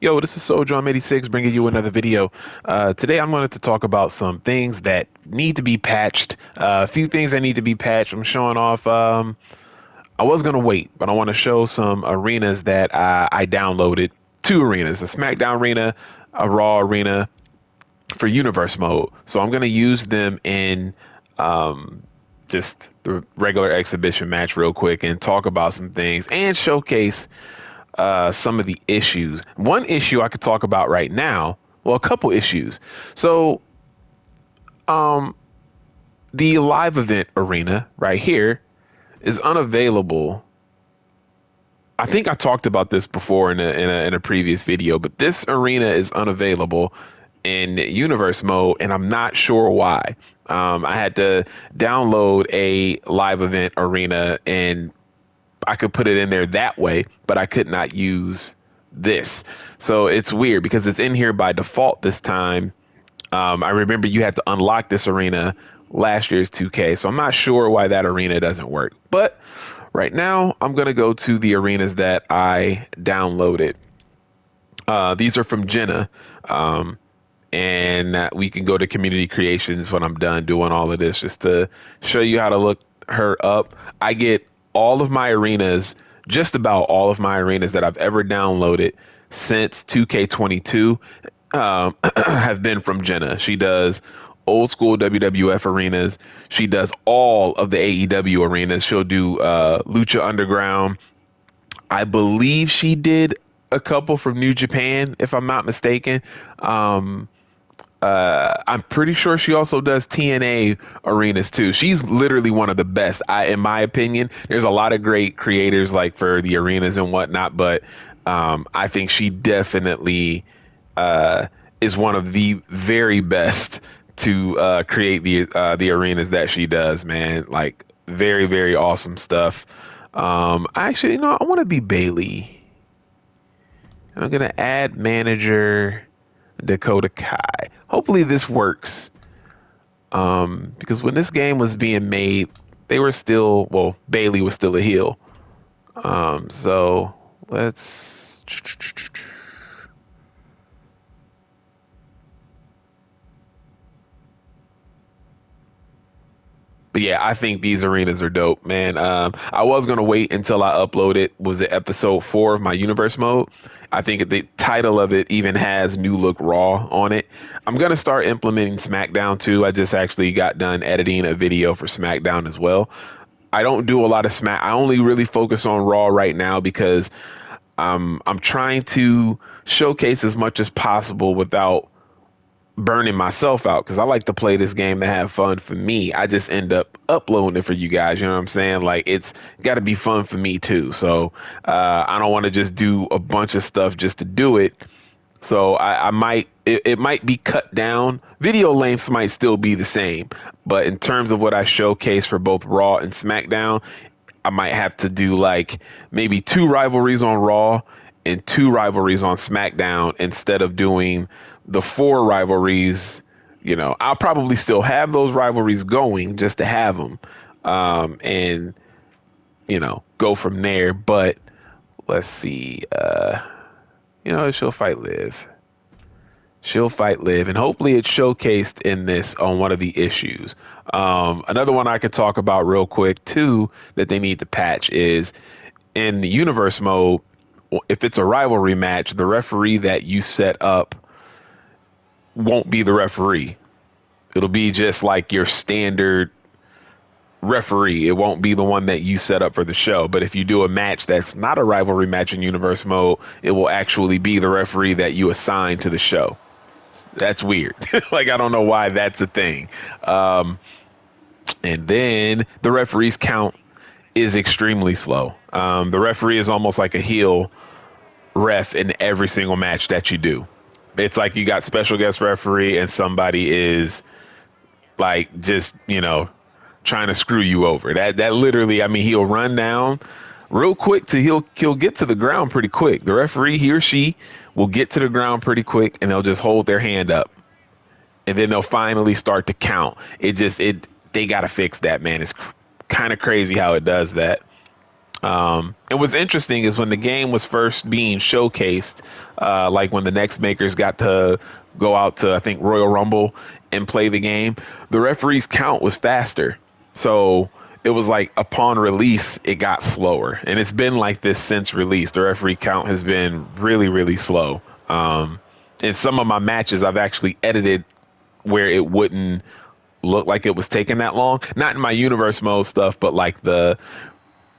Yo, this is Souldrawn86 bringing you another video. Today I'm going to talk about some things that need to be patched. A few things that need to be patched. I'm showing off. I was going to wait, but I want to show some arenas that I downloaded. Two arenas, a SmackDown arena, a Raw arena for Universe mode. So I'm going to use them in um, just the regular exhibition match real quick and talk about some things and showcase some of the issues. One issue I could talk about right now, well, a couple issues. So, um, the live event arena right here is unavailable. I think I talked about this before in a previous video, but this arena is unavailable in universe mode, and I'm not sure why. I had to download a live event arena and I could put it in there that way, but I could not use this. So it's weird because it's in here by default this time. I remember you had to unlock this arena last year's 2K, so I'm not sure why that arena doesn't work. But right now, I'm going to go to the arenas that I downloaded. These are from Jenna. Um, and we can go to community creations when I'm done doing all of this just to show you how to look her up. I get all of my arenas, just about all of my arenas that I've ever downloaded since 2K22 have been from Jenna. She does old school WWF arenas. She does all of the AEW arenas. She'll do Lucha Underground. I believe she did a couple from New Japan, if I'm not mistaken. Um, I'm pretty sure she also does TNA arenas too. She's literally one of the best. In my opinion, there's a lot of great creators like for the arenas and whatnot, but I think she definitely is one of the very best to create the arenas that she does. Man, like very very awesome stuff. I actually, I want to be Bailey. I'm gonna add manager Dakota Kai. Hopefully this works. Because when this game was being made, they were still, well, Bailey was still a heel. So let's But yeah, I think these arenas are dope, man. I was gonna wait until I uploaded was it episode 4 of my universe mode. I think the title of it even has New Look Raw on it. I'm gonna start implementing SmackDown too. I just actually got done editing a video for SmackDown as well. I don't do a lot of Smack. I only really focus on Raw right now because I'm trying to showcase as much as possible without burning myself out because I like to play this game to have fun for me. I just end up uploading it for you guys. You know what I'm saying? Like it's got to be fun for me too. So I don't want to just do a bunch of stuff just to do it. So I might it might be cut down. Video lengths might still be the same, but in terms of what I showcase for both Raw and SmackDown, I might have to do like maybe 2 rivalries on Raw and 2 rivalries on SmackDown instead of doing the 4 rivalries. I'll probably still have those rivalries going just to have them, and go from there. But let's see. She'll fight live. She'll fight live, and hopefully it's showcased in this on one of the issues. Another one I could talk about real quick too that they need to patch is in the universe mode. If it's a rivalry match, the referee that you set up won't be the referee. It'll be just like your standard referee. It won't be the one that you set up for the show. But if you do a match that's not a rivalry match in universe mode, it will actually be the referee that you assign to the show. That's weird. Like, I don't know why that's a thing. And then the referee's count is extremely slow. The referee is almost like a heel ref in every single match that you do. It's like you got special guest referee and somebody is like just, trying to screw you over. That literally, I mean, he'll run down real quick to he'll get to the ground pretty quick. The referee, he or she, will get to the ground pretty quick and they'll just hold their hand up. And then they'll finally start to count. They got to fix that, man. It's kind of crazy how it does that. And what's interesting is when the game was first being showcased, like when the next makers got to go out to, I think, Royal Rumble and play the game, the referee's count was faster. So it was like upon release, it got slower. And it's been like this since release. The referee count has been really, really slow. In some of my matches, I've actually edited where it wouldn't look like it was taking that long. Not in my universe mode stuff, but like the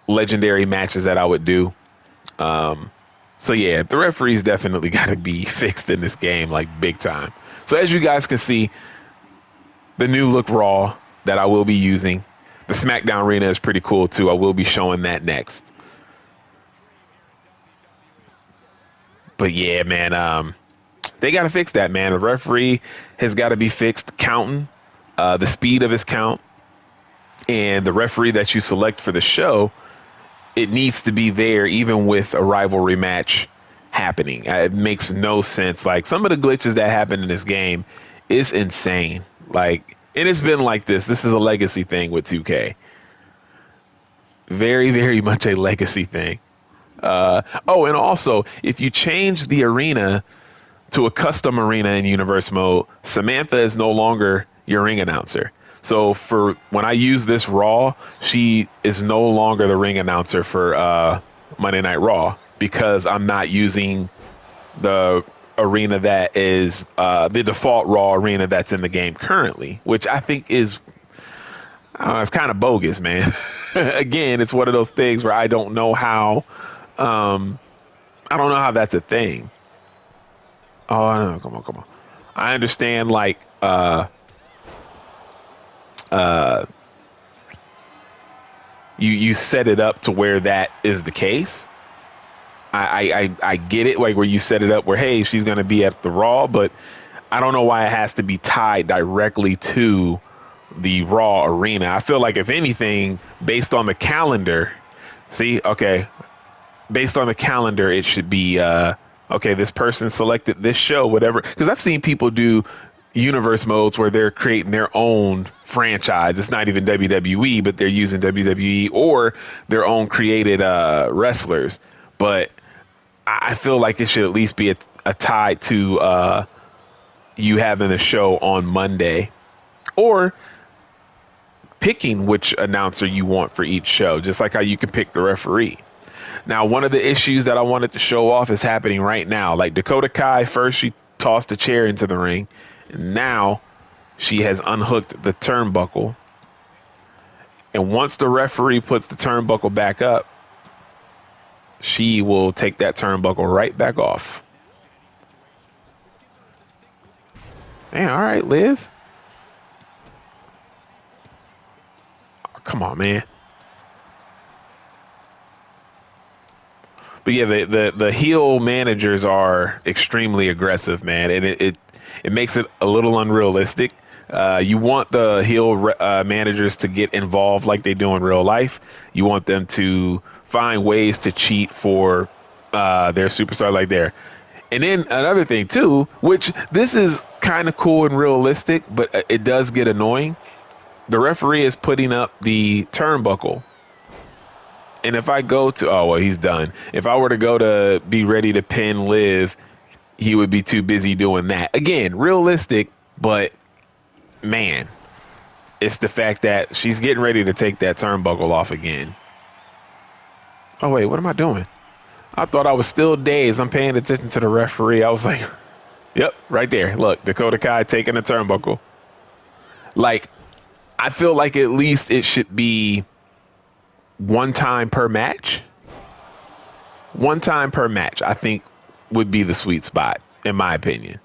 legendary matches that I would do. So yeah, the referees definitely got to be fixed in this game, like big time. So as you guys can see, the new look Raw that I will be using, the SmackDown Arena is pretty cool too. I will be showing that next. But yeah, man, they got to fix that, man. The referee has got to be fixed counting, the speed of his count, and the referee that you select for the show, it needs to be there even with a rivalry match happening. It makes no sense. Like some of the glitches that happen in this game is insane. Like, and it's been like this. This is a legacy thing with 2K. Very, very much a legacy thing. Oh, and also, if you change the arena to a custom arena in universe mode, Samantha is no longer your ring announcer. So for when I use this Raw, she is no longer the ring announcer for Monday Night Raw because I'm not using the arena that is the default Raw arena that's in the game currently, which I think is it's kind of bogus, man. Again, it's one of those things where I don't know how I don't know how that's a thing. Oh no, come on, come on. I understand like uh you set it up to where that is the case. I get it, like where you set it up where hey, she's gonna be at the Raw, but I don't know why it has to be tied directly to the Raw arena. I feel like if anything, based on the calendar, see, okay, based on the calendar, it should be okay, this person selected this show, whatever. Because I've seen people do universe modes where they're creating their own franchise. It's not even WWE, but they're using WWE or their own created wrestlers. But I feel like it should at least be a tie to you having a show on Monday or picking which announcer you want for each show, just like how you can pick the referee. Now, one of the issues that I wanted to show off is happening right now. Like Dakota Kai, first she tossed a chair into the ring. And now she has unhooked the turnbuckle. And once the referee puts the turnbuckle back up, she will take that turnbuckle right back off. Man, all right, Liv. Oh, come on, man. But yeah, the heel managers are extremely aggressive, man, and it makes it a little unrealistic. You want the heel managers to get involved like they do in real life. You want them to find ways to cheat for their superstar like there. And then another thing too, which this is kind of cool and realistic, but it does get annoying. The referee is putting up the turnbuckle. And if I go to, oh, well, he's done. If I were to go to be ready to pin Liv, he would be too busy doing that. Again, realistic, but man, it's the fact that she's getting ready to take that turnbuckle off again. Oh, wait, what am I doing? I thought I was still dazed. I'm paying attention to the referee. I was like, yep, right there. Look, Dakota Kai taking the turnbuckle. Like, I feel like at least it should be one time per match. One time per match, I think, would be the sweet spot, in my opinion.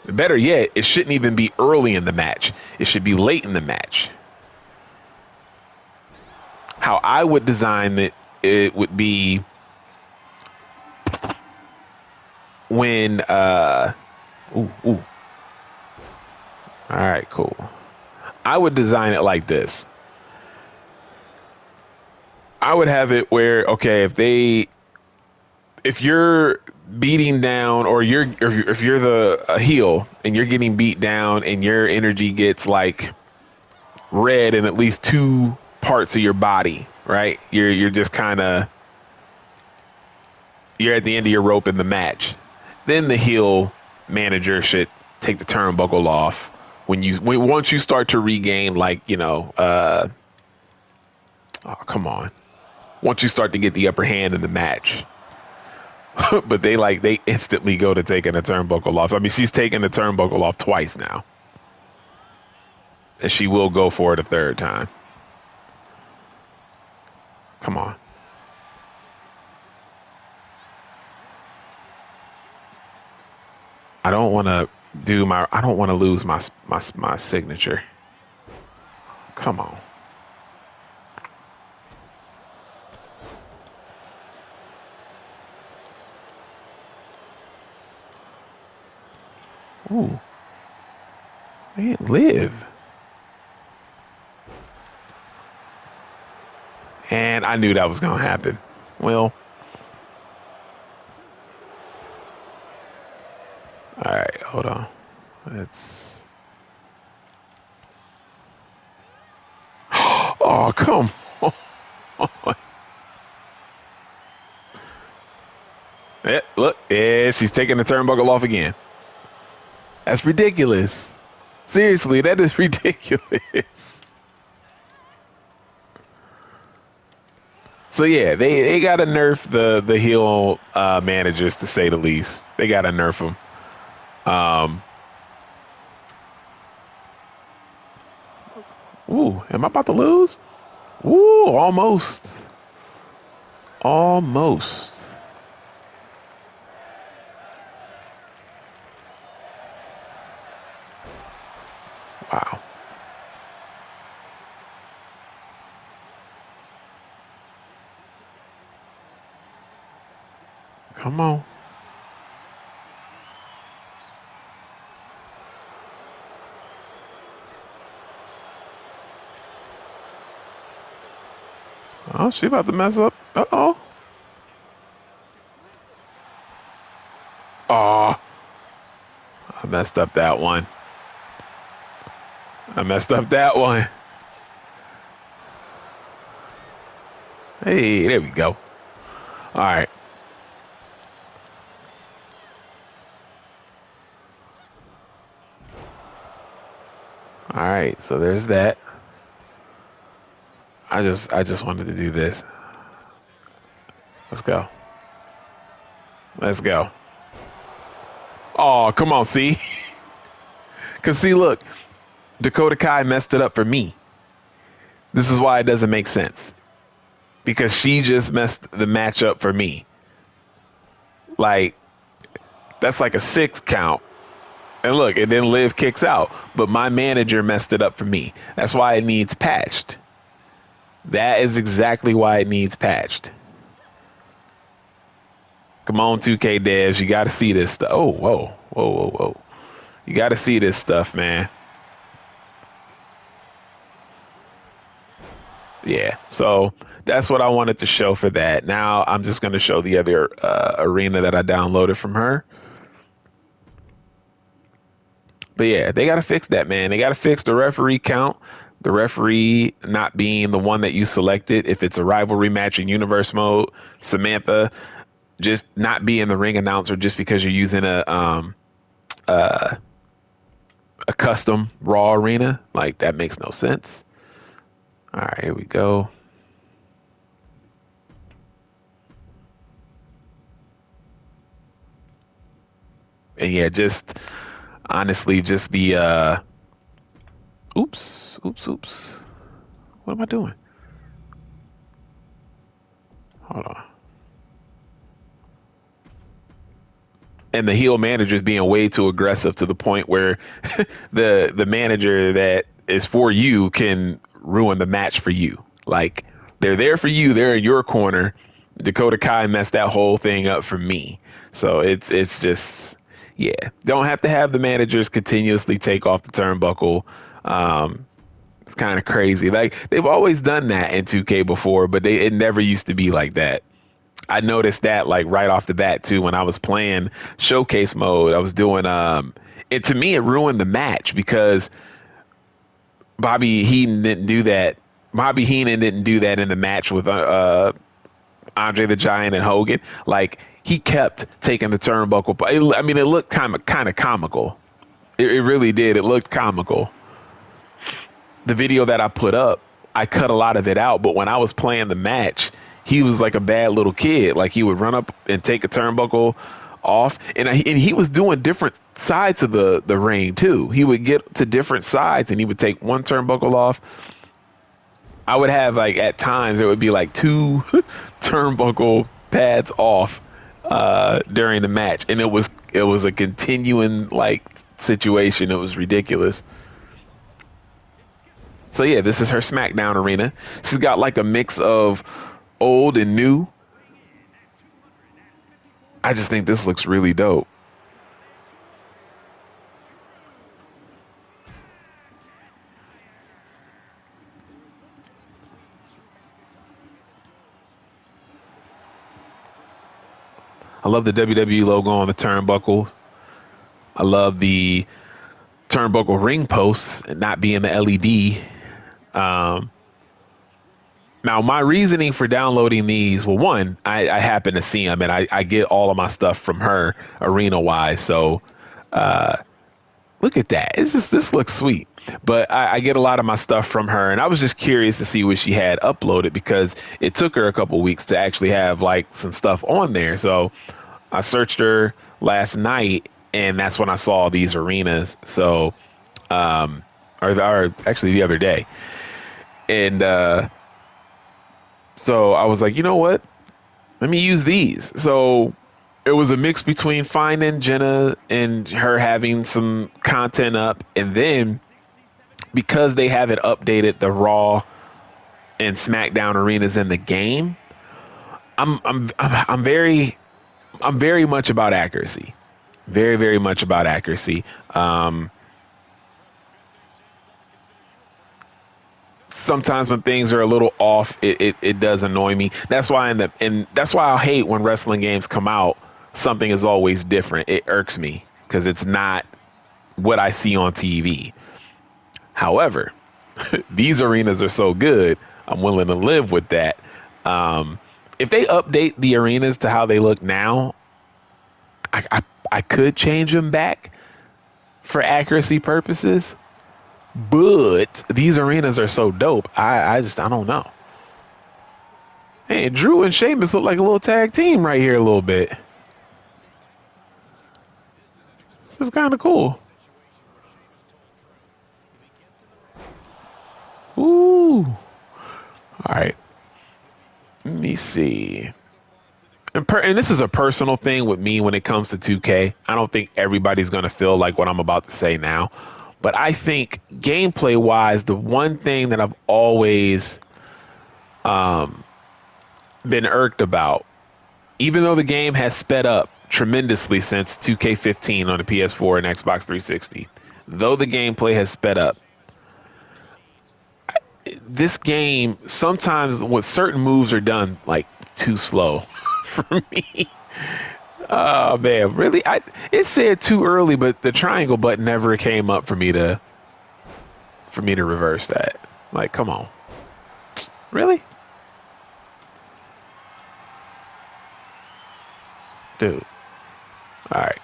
Better yet, it shouldn't even be early in the match. It should be late in the match. How I would design it, it would be when ooh, ooh. All right, cool. I would design it like this. I would have it where, okay, if you're beating down or if you're the heel and you're getting beat down and your energy gets like red in at least 2 parts of your body, right? You're just kind of you're at the end of your rope in the match. Then the heel manager should take the turnbuckle off once you start to regain, like, oh, come on. Once you start to get the upper hand in the match. But they instantly go to taking the turnbuckle off. I mean, she's taken the turnbuckle off twice now. And she will go for it a third time. Come on. I don't want to lose my signature. Come on. Ooh. Man, live. And I knew that was going to happen. Well, all right, hold on. Let's. Oh, come on. Yeah, look, yeah, she's taking the turnbuckle off again. That's ridiculous. Seriously, that is ridiculous. So yeah, they gotta nerf the heel managers, to say the least. They gotta nerf them. Um, ooh, am I about to lose? Ooh, almost. Almost. Wow. Come on. Oh, she about to mess up. Uh-oh. Oh, I messed up that one. I messed up that one. Hey, there we go. All right. All right. So there's that. I just wanted to do this. Let's go. Let's go. Oh, come on, see? Cause see, look, Dakota Kai messed it up for me. This is why it doesn't make sense. Because she just messed the match up for me. Like, that's like a 6 count. And look, and then Liv kicks out. But my manager messed it up for me. That's why it needs patched. That is exactly why it needs patched. Come on, 2K devs. You got to see this stuff. Oh, whoa. Whoa, whoa, whoa. You got to see this stuff, man. Yeah. So that's what I wanted to show for that. Now I'm just going to show the other arena that I downloaded from her. But yeah, they got to fix that, man. They got to fix the referee count. The referee not being the one that you selected. If it's a rivalry match in universe mode, Samantha just not being the ring announcer just because you're using a custom Raw arena. Like, that makes no sense. All right, here we go. And yeah, just honestly, just the oops. What am I doing? Hold on. And the heel manager is being way too aggressive to the point where the manager that is for you can ruin the match for you. Like, they're there for you, they're in your corner. Dakota Kai messed that whole thing up for me. So it's just, yeah. Don't have to have the managers continuously take off the turnbuckle. It's kind of crazy. Like, they've always done that in 2K before, but it never used to be like that. I noticed that, like, right off the bat too when I was playing showcase mode. I was doing it, to me it ruined the match because Bobby Heenan didn't do that Bobby Heenan didn't do that in the match with Andre the Giant and Hogan. Like he kept taking the turnbuckle. But I mean, it looked kind of comical. It really did. It looked comical. The video that I put up, I cut a lot of it out. But when I was playing the match, he was like a bad little kid. Like he would run up and take a turnbuckle off, and he was doing different sides of the ring too. He would get to different sides, and he would take one turnbuckle off. I would have like at times it would be like two turnbuckle pads off during the match, and it was a continuing like situation. It was ridiculous. So yeah, this is her SmackDown arena. She's got like a mix of old and new. I just think this looks really dope. I love the WWE logo on the turnbuckle. I love the turnbuckle ring posts and not being the LED. Um, Now, my reasoning for downloading these, well, one, I happen to see them and I get all of my stuff from her arena wise. So look at that. It's just, this looks sweet. But I get a lot of my stuff from her. And I was just curious to see what she had uploaded because it took her a couple weeks to actually have like some stuff on there. So I searched her last night and that's when I saw these arenas. So, or actually the other day. And, so I was like, you know what? Let me use these. So it was a mix between finding Jenna and her having some content up, and then because they haven't updated the Raw and SmackDown arenas in the game, I'm very much about accuracy. Very, very much about accuracy. Sometimes when things are a little off, it does annoy me. That's why and that's why I hate when wrestling games come out. Something is always different. It irks me because it's not what I see on TV. However, these arenas are so good, I'm willing to live with that. If they update the arenas to how they look now, I could change them back for accuracy purposes. But these arenas are so dope. I don't know. Hey, Drew and Sheamus look like a little tag team right here a little bit. This is kind of cool. Ooh. All right. Let me see. And this is a personal thing with me when it comes to 2K. I don't think everybody's going to feel like what I'm about to say now. But I think gameplay wise, the one thing that I've always been irked about, even though the game has sped up tremendously since 2K15 on the PS4 and Xbox 360, though the gameplay has sped up, this game sometimes when certain moves are done like too slow for me. Oh man, really? It said too early, but the triangle button never came up for me to reverse that. Like, come on, really, dude? All right.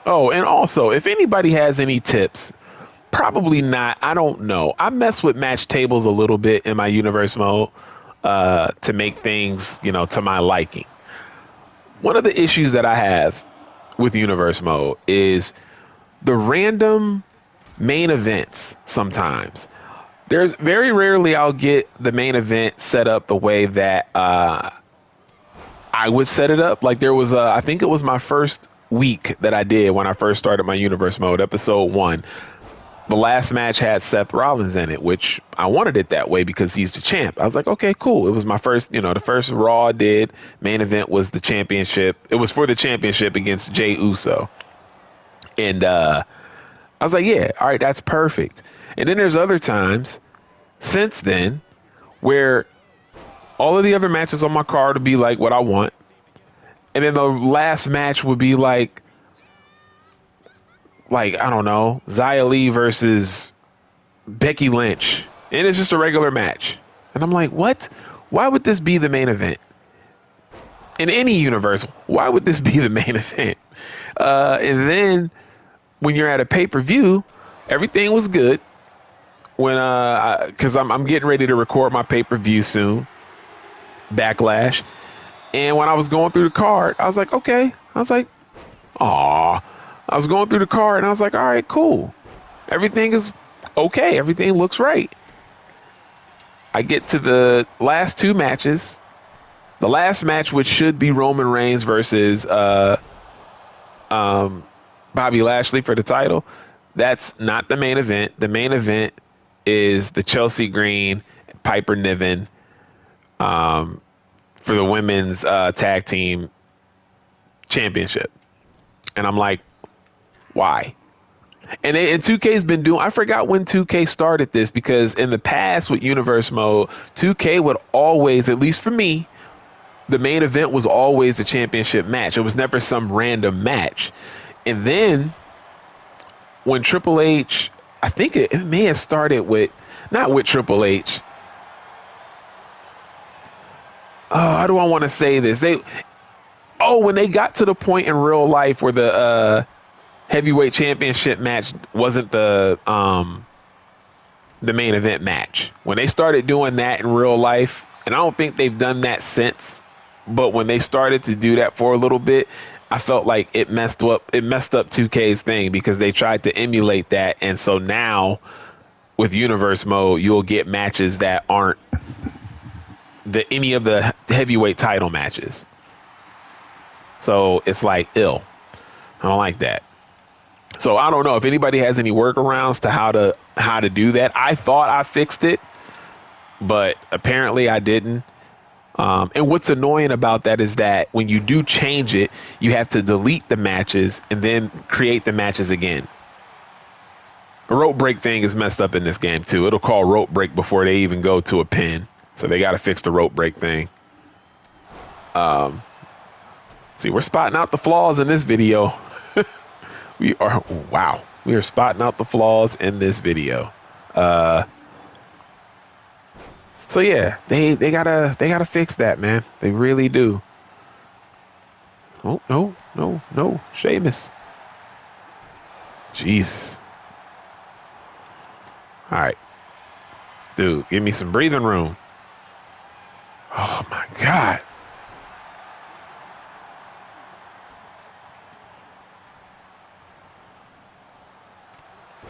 Oh, and also, if anybody has any tips, probably not. I don't know. I mess with match tables a little bit in my universe mode to make things, to my liking. One of the issues that I have with universe mode is the random main events sometimes. There's very rarely I'll get the main event set up the way that I would set it up. Like there was, I think it was my first week that I did when I first started my universe mode, episode 1. The last match had Seth Rollins in it, which I wanted it that way because he's the champ. I was like, okay, cool. It was my first, the first Raw I did. Main event was the championship. It was for the championship against Jey Uso. And I was like, yeah, all right, that's perfect. And then there's other times since then where all of the other matches on my card would be like what I want. And then the last match would be like like, I don't know, Xia Li versus Becky Lynch, and it's just a regular match. And I'm like, what? Why would this be the main event? In any universe, why would this be the main event? And then when you're at a pay-per-view, everything was good. When because I'm getting ready to record my pay-per-view soon, Backlash. And when I was going through the card, I was like, okay. I was like, aw. I was going through the card and I was like, all right, cool. Everything is okay. Everything looks right. I get to the last two matches. The last match, which should be Roman Reigns versus Bobby Lashley for the title, that's not the main event. The main event is the Chelsea Green Piper Niven for the women's tag team championship. And I'm like, why? And 2K's been doing, I forgot when 2K started this, because in the past with Universe Mode, 2K would always, at least for me, the main event was always the championship match. It was never some random match. And then when Triple H, I think it may have started with, not with Triple H. Oh, how do I want to say this? When they got to the point in real life where the heavyweight championship match wasn't the main event match. When they started doing that in real life, and I don't think they've done that since, but when they started to do that for a little bit, I felt like it messed up 2K's thing, because they tried to emulate that. And so now with Universe Mode, you'll get matches that aren't any of the heavyweight title matches. So it's like ill. I don't like that. So I don't know if anybody has any workarounds to how to do that. I thought I fixed it, but apparently I didn't. And what's annoying about that is that when you do change it, you have to delete the matches and then create the matches again. The rope break thing is messed up in this game too. It'll call rope break before they even go to a pin. So they got to fix the rope break thing. See, we're spotting out the flaws in this video. We are spotting out the flaws in this video. So yeah, they gotta fix that, man. They really do. Oh, no, Sheamus. Jeez. All right, dude, give me some breathing room. Oh my God.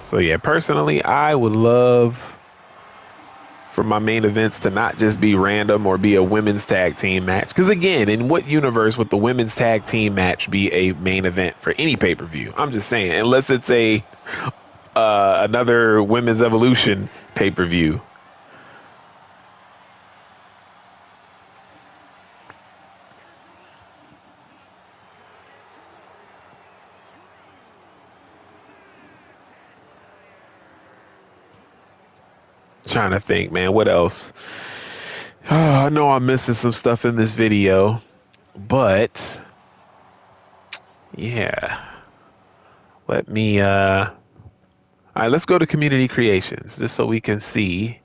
So yeah, personally, I would love for my main events to not just be random or be a women's tag team match. Because again, in what universe would the women's tag team match be a main event for any pay-per-view? I'm just saying, unless it's another Women's Evolution pay-per-view. Trying to think, man, what else? Oh, I know I'm missing some stuff in this video, but yeah. Let me all right, let's go to community creations just so we can see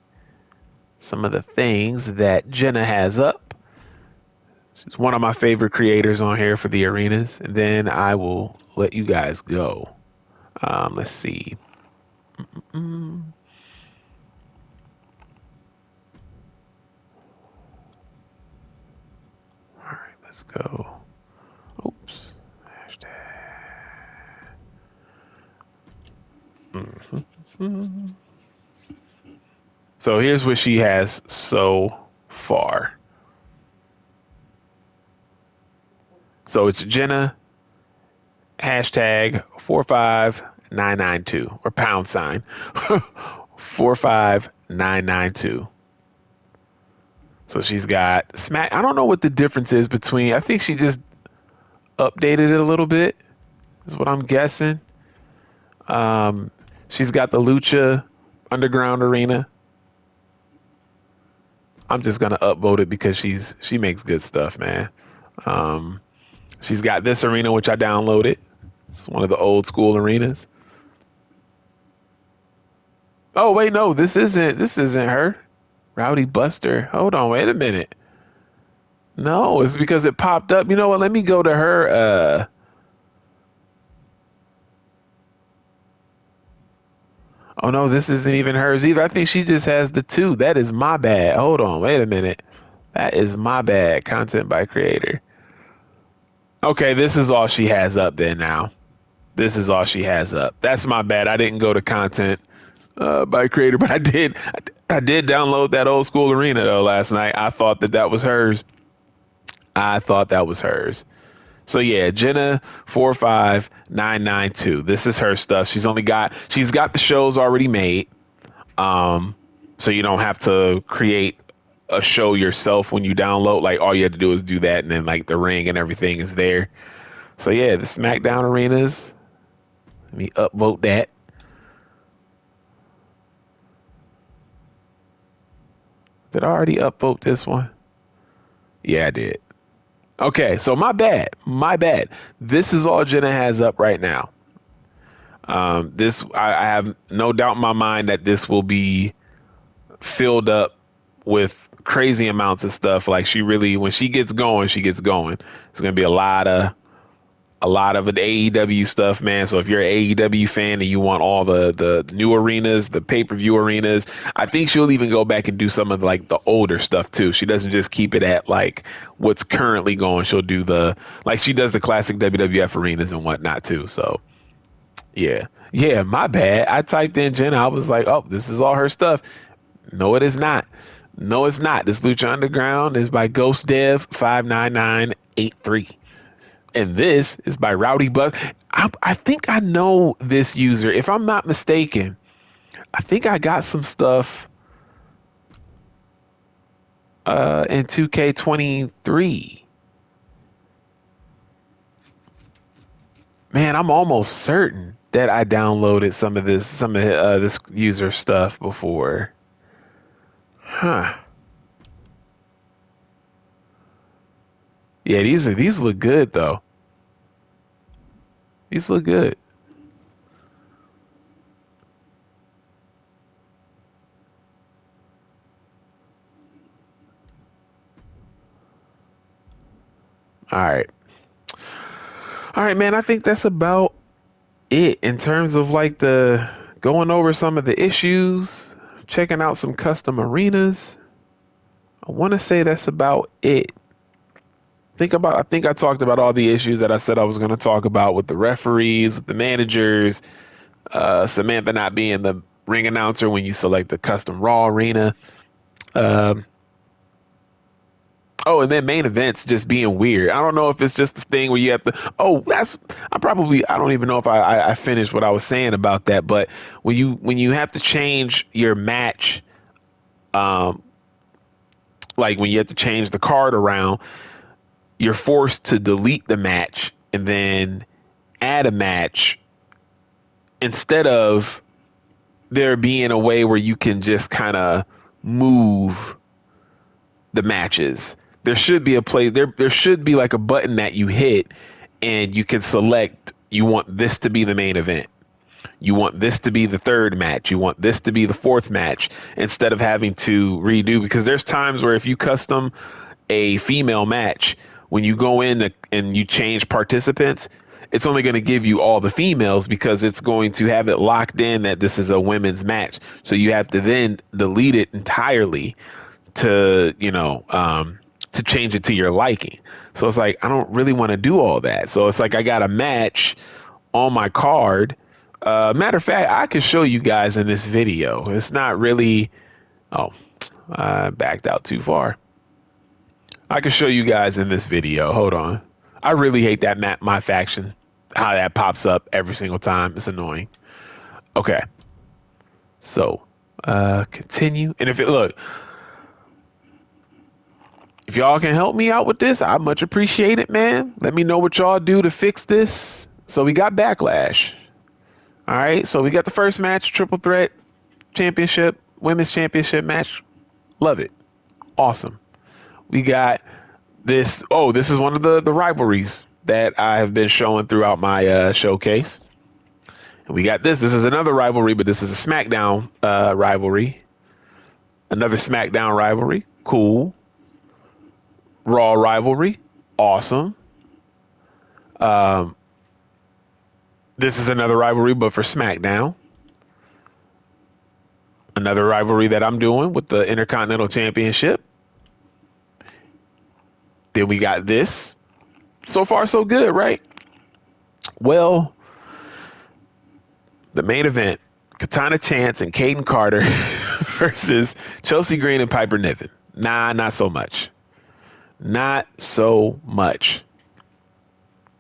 some of the things that Jenna has up. She's one of my favorite creators on here for the arenas, and then I will let you guys go. Let's see. All right, let's go. Oops. Hashtag. So here's what she has so far. So it's Jenna hashtag 45992 or pound sign 45992. So she's got Smack. I don't know what the difference is between. I think she just updated it a little bit, is what I'm guessing. She's got the Lucha Underground Arena. I'm just gonna upvote it because she makes good stuff, man. She's got this arena which I downloaded. It's one of the old school arenas. Oh wait, no, this isn't her. Rowdy Buster. Hold on, wait a minute. No, it's because it popped up. You know what? Let me go to her. Oh no, this isn't even hers either. I think she just has the two. That is my bad. Hold on, wait a minute. That is my bad. Content by creator. Okay, this is all she has up there now. This is all she has up. That's my bad. I didn't go to content by creator, but I did download that old school arena though last night. I thought that that was hers. I thought that was hers. So yeah, Jenna 45992. This is her stuff. She's got the shows already made. Um, so you don't have to create a show yourself when you download. Like all you have to do is do that, and then like the ring and everything is there. So yeah, the SmackDown arenas. Let me upvote that. Did I already upvote this one? Yeah, I did. Okay, so my bad. My bad. This is all Jenna has up right now. I have no doubt in my mind that this will be filled up with crazy amounts of stuff. Like she really, when she gets going, she gets going. It's gonna be a lot of the AEW stuff, man. So if you're an AEW fan and you want all the new arenas, the pay per view arenas, I think she'll even go back and do some of like the older stuff too. She doesn't just keep it at like what's currently going. She'll do the like she does the classic WWF arenas and whatnot too. So yeah, yeah, my bad. I typed in Jenna. I was like, oh, this is all her stuff. No, it is not. No, it's not. This Lucha Underground is by Ghost Dev 59983. And this is by Rowdy Buck. I think I know this user. If I'm not mistaken, I think I got some stuff in 2K23. Man, I'm almost certain that I downloaded some of this user stuff before. Huh. Yeah, these look good though. These look good. All right. All right, man. I think that's about it in terms of like the going over some of the issues, checking out some custom arenas. I want to say that's about it. I think I talked about all the issues that I said I was going to talk about with the referees, with the managers, Samantha not being the ring announcer when you select the custom Raw arena. Um, oh, and then main events just being weird. I don't know if it's just the thing where you have to. Oh, I don't even know if I finished what I was saying about that. But when you have to change your match, um, like when you have to change the card around, you're forced to delete the match and then add a match instead of there being a way where you can just kind of move the matches. There should be a place there should be like a button that you hit and you can select you want this to be the main event. You want this to be the third match. You want this to be the fourth match instead of having to redo because there's times where if you custom a female match, when you go in and you change participants, it's only going to give you all the females because it's going to have it locked in that this is a women's match. So you have to then delete it entirely to, to change it to your liking. So it's like, I don't really want to do all that. So it's like I got a match on my card. Matter of fact, I could show you guys in this video. It's not really, oh, I backed out too far. I can show you guys in this video. Hold on. I really hate that map, my faction, how that pops up every single time. It's annoying. Okay. So, continue. And if y'all can help me out with this, I much appreciate it, man. Let me know what y'all do to fix this. So we got Backlash. All right. So we got the first match, triple threat championship, women's championship match. Love it. Awesome. We got this. Oh, this is one of the rivalries that I have been showing throughout my showcase. And we got this. This is another rivalry, but this is a SmackDown rivalry. Another SmackDown rivalry. Cool. Raw rivalry. Awesome. Um, this is another rivalry, but for SmackDown. Another rivalry that I'm doing with the Intercontinental Championship. Then we got this. So far, so good, right? Well, the main event, Katana Chance and Caden Carter versus Chelsea Green and Piper Niven. Nah, not so much. Not so much.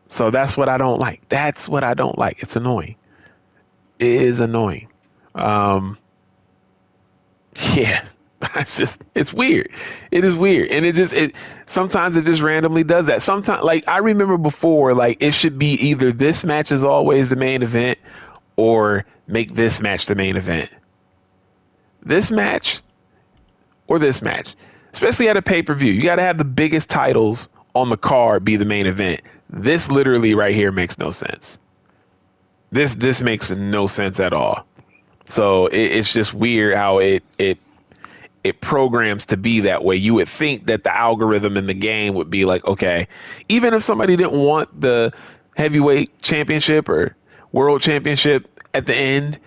So that's what I don't like. That's what I don't like. It's annoying. It is annoying. Um, yeah, it's weird. It is weird. And sometimes it just randomly does that. Sometimes, like, I remember before, like, it should be either this match is always the main event or make this match the main event. This match or this match, especially at a pay-per-view. You got to have the biggest titles on the card be the main event. This literally right here makes no sense. This makes no sense at all. So it's just weird how it programs to be that way. You would think that the algorithm in the game would be like, okay, even if somebody didn't want the heavyweight championship or world championship at the end,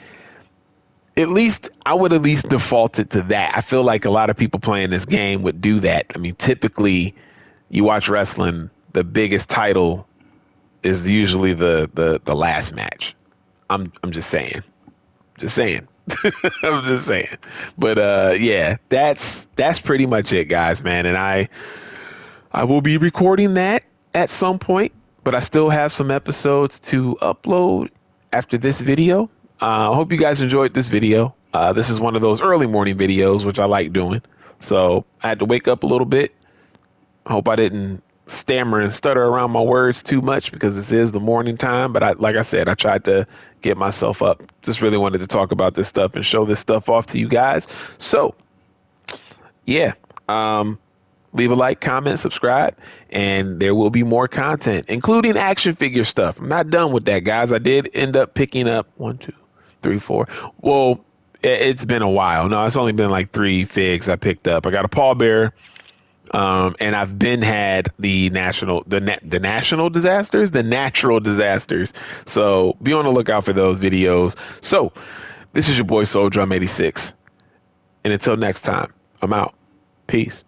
at least I would at least default it to that. I feel like a lot of people playing this game would do that. I mean, typically you watch wrestling, the biggest title is usually the last match. I'm just saying. Just saying. I'm just saying. But yeah, that's pretty much it, guys, man. And I will be recording that at some point, but I still have some episodes to upload after this video. I hope you guys enjoyed this video. This is one of those early morning videos, which I like doing. So I had to wake up a little bit. I hope I didn't stammer and stutter around my words too much because this is the morning time. But like I said, I tried to get myself up. Just really wanted to talk about this stuff and show this stuff off to you guys. So yeah, leave a like, comment, subscribe, and there will be more content, including action figure stuff. I'm not done with that, guys. I did end up picking up 1, 2, 3, 4. Well, it's been a while. No, it's only been like 3 figs I picked up. I got a pallbearer. And I've been had the national disasters, the natural disasters. So be on the lookout for those videos. So this is your boy Soul Drum 86. And until next time, I'm out. Peace.